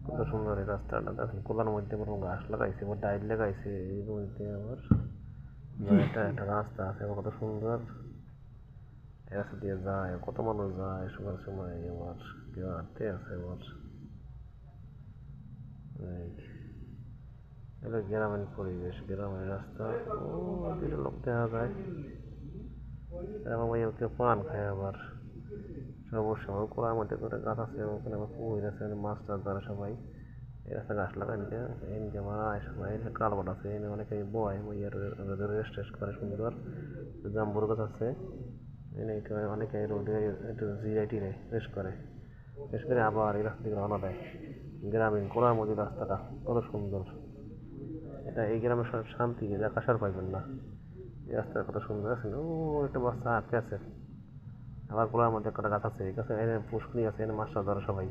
কত সুন্দর এই রাস্তাটা দেখেন, কোলার মধ্যে কোনো গাছ লাগাইছে, আবার ডাইল লাগাইছে এর মধ্যে আবার এটা একটা রাস্তা আছে কত সুন্দর। এই রাস্তা দিয়ে যায়, কত মানুষ যায় সবার সময়, আবার কেউ হাঁটতে আছে আবার। এই এটা গ্রামীণ পরিবেশ, গ্রামের রাস্তা। ও দুটো লোক দেখা যায়, এবং ওই কেউ পান খায় আবার। সবুজ সবুজ কোলার মধ্যে করে গাছ আছে, ওখানে আবার পুকুর আছে, মাছ টাছ ধরে সবাই। এই রাস্তা গাছ লাগাই দিয়ে এনকে মারায় সবাই, কালভার্ট আছে এনে অনেকে বয় বইয়ের রেস্ট টেস্ট করে সুন্দর। জাম্বুর গাছ আছে এনে অনেকে রোডে একটু জিরাই টিরে রেস্ট করে, রেস্ট করে আবার এই রাস্তা থেকে রওনা দেয়। গ্রামীণ কোলার মধ্যে রাস্তাটা কত সুন্দর। এটা এই গ্রামের শান্তি যা কাশার পাইবেন না। এই রাস্তাটা কত সুন্দর আছে, ও একটা বাচ্চা আটকে আছে। আবার কোলার মধ্যে একটা গাছ আছে, এই গাছে এনে পুষ্করি আছে, এনে মাছ টাছ ধরে সবাই।